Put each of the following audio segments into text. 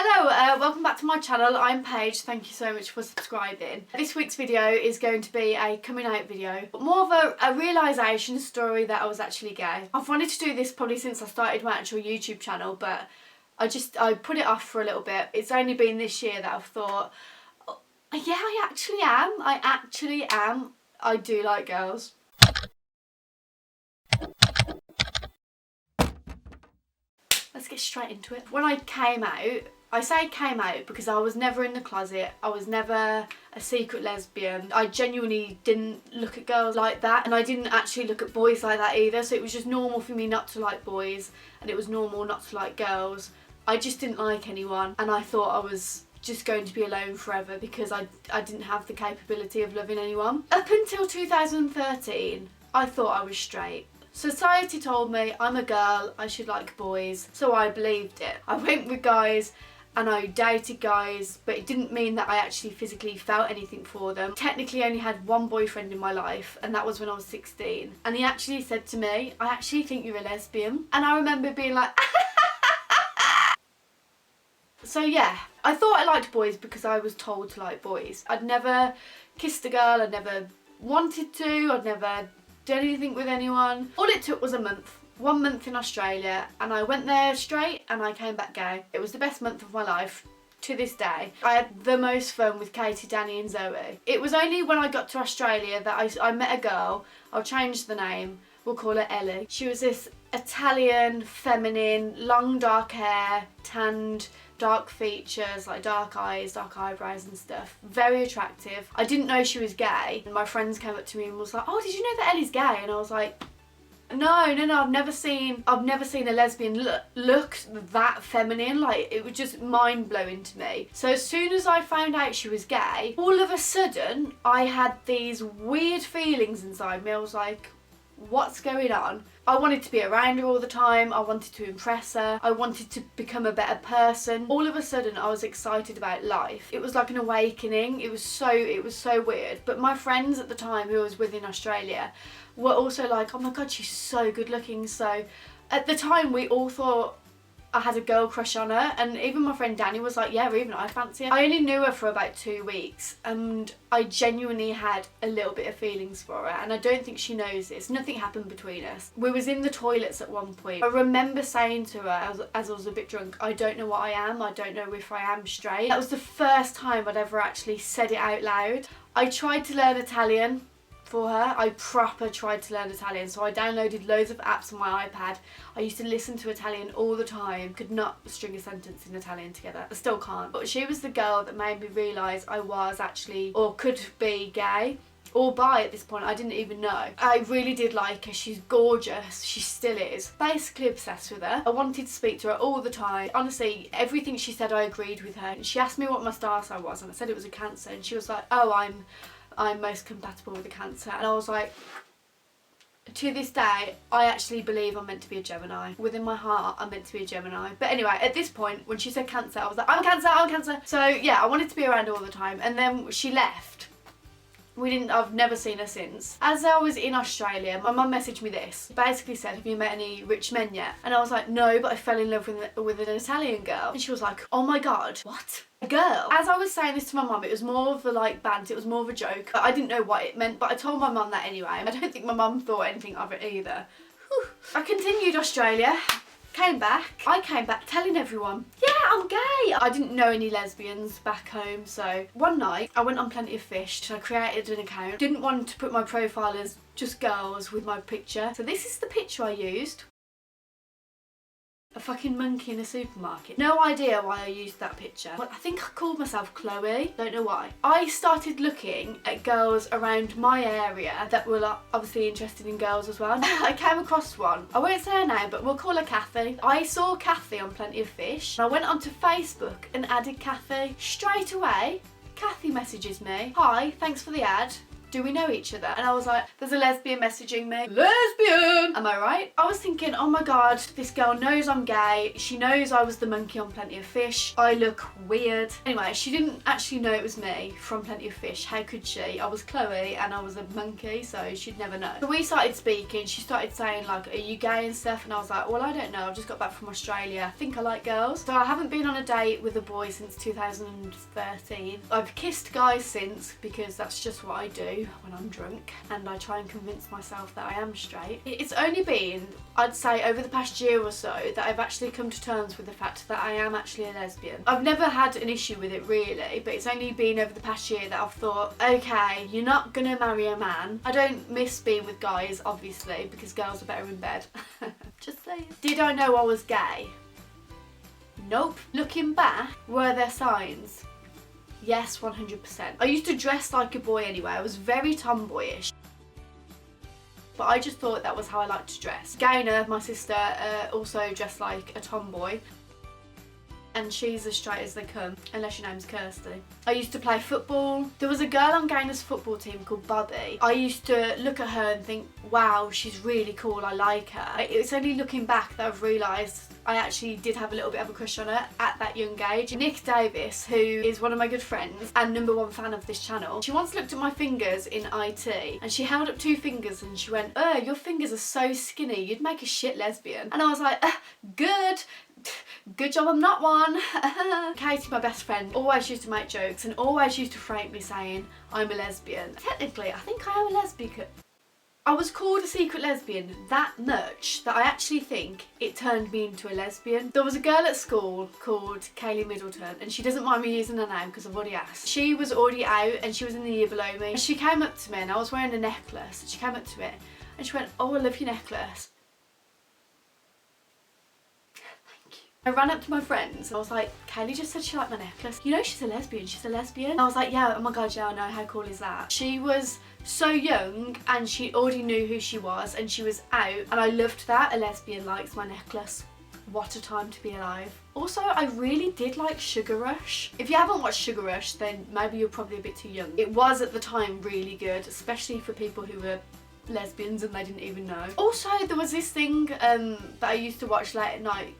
Hello, welcome back to my channel. I'm Paige, thank you so much for subscribing. This week's video is going to be a coming out video, but more of a realisation story that I was actually gay. I've wanted to do this probably since I started my actual YouTube channel, but I put it off for a little bit. It's only been this year that I've thought, oh, yeah, I actually am. I do like girls. Let's get straight into it. When I came out, I say came out because I was never in the closet. I was never a secret lesbian. I genuinely didn't look at girls like that, and I didn't actually look at boys like that either. So it was just normal for me not to like boys, and it was normal not to like girls. I just didn't like anyone, and I thought I was just going to be alone forever because I didn't have the capability of loving anyone. Up until 2013, I thought I was straight. Society told me I'm a girl, I should like boys, so I believed it. I went with guys and I dated guys, but it didn't mean that I actually physically felt anything for them. Technically I only had one boyfriend in my life, and that was when I was 16. And he actually said to me, I actually think you're a lesbian. And I remember being like, so yeah, I thought I liked boys because I was told to like boys. I'd never kissed a girl, I'd never wanted to, I'd never done anything with anyone. All it took was a month. 1 month in Australia, and I went there straight and I came back gay. It was the best month of my life to this day. I had the most fun with Katie, Danny and Zoe. It was only when I got to Australia that I met a girl. I'll change the name. We'll call her Ellie. She was this Italian, feminine, long dark hair, tanned, dark features, like dark eyes, dark eyebrows and stuff. Very attractive. I didn't know she was gay, and my friends came up to me and was like, oh, did you know that Ellie's gay? And I was like, no, I've never seen a lesbian look that feminine. Like, it was just mind-blowing to me. So as soon as I found out she was gay, all of a sudden I had these weird feelings inside me. I was like, what's going on? I wanted to be around her all the time. I wanted to impress her. I wanted to become a better person. All of a sudden I was excited about life. It was like an awakening. It was so weird. But my friends at the time who I was with in Australia were also like, oh my god, she's so good looking. So at the time we all thought I had a girl crush on her, and even my friend Danny was like, yeah, even I fancy her. I only knew her for about 2 weeks, and I genuinely had a little bit of feelings for her, and I don't think she knows this. Nothing happened between us. We was in the toilets at one point. I remember saying to her as I was a bit drunk, I don't know what I am. I don't know if I am straight. That was the first time I'd ever actually said it out loud. I tried to learn Italian for her. I proper tried to learn Italian, so I downloaded loads of apps on my iPad. I used to listen to Italian all the time. Could not string a sentence in Italian together. I still can't. But she was the girl that made me realise I was actually, or could be, gay or bi at this point. I didn't even know. I really did like her. She's gorgeous. She still is. Basically obsessed with her. I wanted to speak to her all the time. Honestly, everything she said I agreed with her. She asked me what my star sign was, and I said it was a Cancer, and she was like, oh, I'm most compatible with a Cancer. And I was like, to this day, I actually believe I'm meant to be a Gemini. Within my heart, I'm meant to be a Gemini. But anyway, at this point, when she said Cancer, I was like, I'm Cancer. So yeah, I wanted to be around her all the time. And then she left. I've never seen her since. As I was in Australia, my mum messaged me this. Basically said, have you met any rich men yet? And I was like, no, but I fell in love with an Italian girl. And she was like, oh my god, what? A girl? As I was saying this to my mum, it was more of a like banter, it was more of a joke. I didn't know what it meant, but I told my mum that anyway. I don't think my mum thought anything of it either. Whew. I continued Australia. Came back. I came back telling everyone, yeah, I'm gay. I didn't know any lesbians back home, so one night I went on Plenty of Fish. So I created an account. Didn't want to put my profile as just girls with my picture. So this is the picture I used. A fucking monkey in a supermarket. No idea why I used that picture. But I think I called myself Chloe. Don't know why. I started looking at girls around my area that were like, obviously interested in girls as well. I came across one. I won't say her name, but we'll call her Kathy. I saw Kathy on Plenty of Fish. And I went onto Facebook and added Kathy. Straight away, Kathy messages me. Hi, thanks for the ad. do we know each other? And I was like, there's a lesbian messaging me. Lesbian! Am I right? I was thinking, oh my god, this girl knows I'm gay. She knows I was the monkey on Plenty of Fish. I look weird. Anyway, she didn't actually know it was me from Plenty of Fish. How could she? I was Chloe and I was a monkey, so she'd never know. So we started speaking. She started saying like, are you gay and stuff? And I was like, well, I don't know. I've just got back from Australia. I think I like girls. So I haven't been on a date with a boy since 2013. I've kissed guys since because that's just what I do when I'm drunk, and I try and convince myself that I am straight. It's only been, I'd say, over the past year or so that I've actually come to terms with the fact that I am actually a lesbian. I've never had an issue with it really, but it's only been over the past year that I've thought, okay, you're not gonna marry a man. I don't miss being with guys, obviously, because girls are better in bed. Just saying. Did I know I was gay? Nope. Looking back, were there signs? Yes, 100%. I used to dress like a boy anyway. I was very tomboyish. But I just thought that was how I liked to dress. Gaynor, my sister, also dressed like a tomboy. And she's as straight as they come, unless your name's Kirsty. I used to play football. There was a girl on Gaynor's football team called Bobby. I used to look at her and think, wow, she's really cool, I like her. It's only looking back that I've realised I actually did have a little bit of a crush on her at that young age. Nick Davis, who is one of my good friends and #1 fan of this channel, she once looked at my fingers in IT and she held up 2 fingers and she went, oh, your fingers are so skinny, you'd make a shit lesbian. And I was like, good job I'm not one. Katie, my best friend, always used to make jokes and always used to frame me saying I'm a lesbian. Technically, I think I am a lesbian. I was called a secret lesbian that much that I actually think it turned me into a lesbian. There was a girl at school called Kaylee Middleton, and she doesn't mind me using her name because I've already asked. She was already out and she was in the year below me. And she came up to me and I was wearing a necklace, and she came up to me and she went, oh, I love your necklace. I ran up to my friends and I was like, Kaylee just said she liked my necklace. You know she's a lesbian, she's a lesbian. And I was like, yeah, oh my god, yeah, I know, how cool is that? She was so young and she already knew who she was and she was out, and I loved that. A lesbian likes my necklace. What a time to be alive. Also, I really did like Sugar Rush. If you haven't watched Sugar Rush, then maybe you're probably a bit too young. It was at the time really good, especially for people who were lesbians and they didn't even know. Also, there was this thing that I used to watch late at night.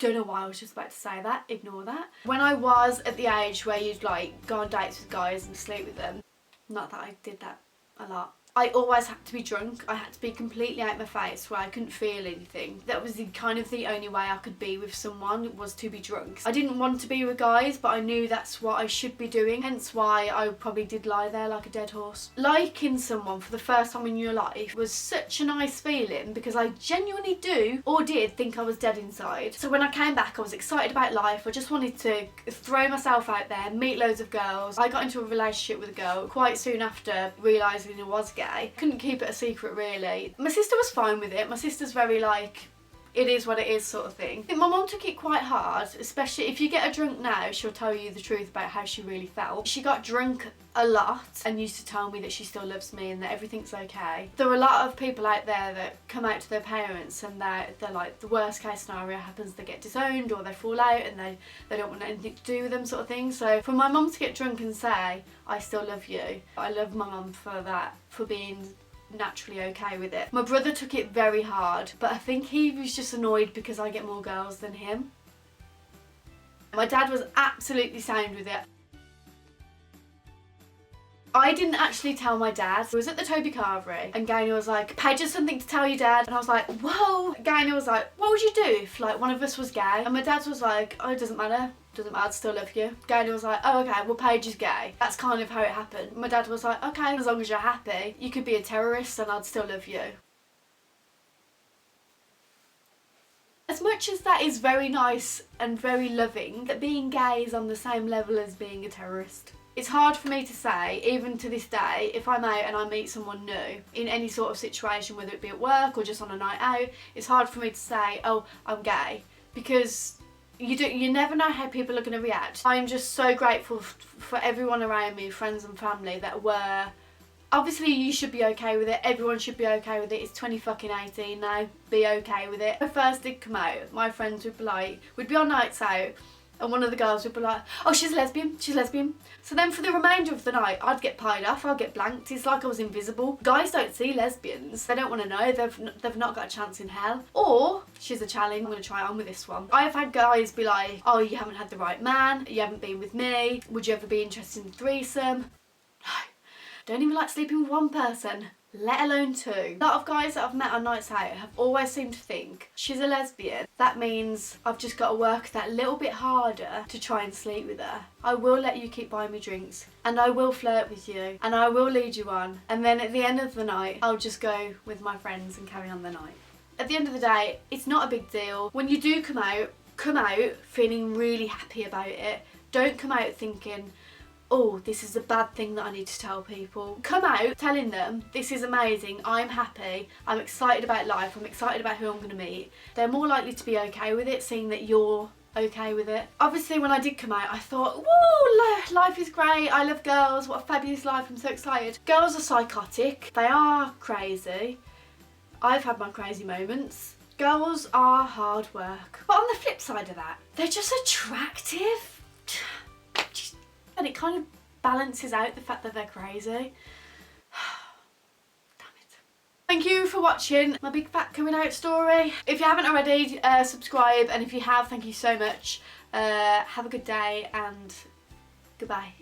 Don't know why I was just about to say that, ignore that. When I was at the age where you'd like go on dates with guys and sleep with them, not that I did that a lot, I always had to be drunk. I had to be completely out of my face where I couldn't feel anything. That was kind of the only way I could be with someone, was to be drunk. I didn't want to be with guys, but I knew that's what I should be doing, hence why I probably did lie there like a dead horse. Liking someone for the first time in your life was such a nice feeling because I genuinely do or did think I was dead inside. So when I came back, I was excited about life. I just wanted to throw myself out there, meet loads of girls. I got into a relationship with a girl quite soon after realising I was gay. Couldn't keep it a secret really. My sister was fine with it. My sister's very like, it is what it is sort of thing. I think my mum took it quite hard, especially if you get her drunk now, she'll tell you the truth about how she really felt. She got drunk a lot and used to tell me that she still loves me and that everything's okay. There are a lot of people out there that come out to their parents and they're like, the worst case scenario happens, they get disowned or they fall out and they don't want anything to do with them sort of thing. So for my mum to get drunk and say, I still love you, I love my mum for that, for being naturally okay with it. My brother took it very hard, but I think he was just annoyed because I get more girls than him. My dad was absolutely sound with it. I didn't actually tell my dad. I was at the Toby Carvery and Gaynor was like, Paige has something to tell you, Dad. And I was like, whoa. Gaynor was like, what would you do if like one of us was gay? And my dad was like, oh, it doesn't matter. Doesn't matter, I'd still love you. Gaynor was like, oh okay, well Paige is gay. That's kind of how it happened. My dad was like, okay, as long as you're happy, you could be a terrorist and I'd still love you. As much as that is very nice and very loving, that being gay is on the same level as being a terrorist. It's hard for me to say, even to this day, if I'm out and I meet someone new in any sort of situation, whether it be at work or just on a night out, it's hard for me to say, oh, I'm gay, because you never know how people are going to react. I'm just so grateful for everyone around me, friends and family, that were, obviously you should be okay with it, everyone should be okay with it, it's 2018 now, be okay with it. When I first did come out, my friends would be like, we'd be on nights out, and one of the girls would be like, oh, she's a lesbian, she's a lesbian. So then for the remainder of the night, I'd get pied off, I'd get blanked. It's like I was invisible. Guys don't see lesbians. They don't want to know. They've not got a chance in hell. Or, she's a challenge. I'm going to try on with this one. I've had guys be like, oh, you haven't had the right man. You haven't been with me. Would you ever be interested in a threesome? No. Don't even like sleeping with one person, let alone two. A lot of guys that I've met on nights out have always seemed to think, she's a lesbian. That means I've just got to work that little bit harder to try and sleep with her. I will let you keep buying me drinks, and I will flirt with you, and I will lead you on. And then at the end of the night, I'll just go with my friends and carry on the night. At the end of the day, it's not a big deal. When you do come out feeling really happy about it. Don't come out thinking, oh, this is a bad thing that I need to tell people. Come out telling them, this is amazing, I'm happy, I'm excited about life, I'm excited about who I'm going to meet. They're more likely to be okay with it, seeing that you're okay with it. Obviously, when I did come out, I thought, woo, life is great, I love girls, what a fabulous life, I'm so excited. Girls are psychotic, they are crazy. I've had my crazy moments. Girls are hard work. But on the flip side of that, they're just attractive. And it kind of balances out the fact that they're crazy. Damn it. Thank you for watching my big fat coming out story. If you haven't already, subscribe, and if you have, thank you so much. Have a good day and goodbye.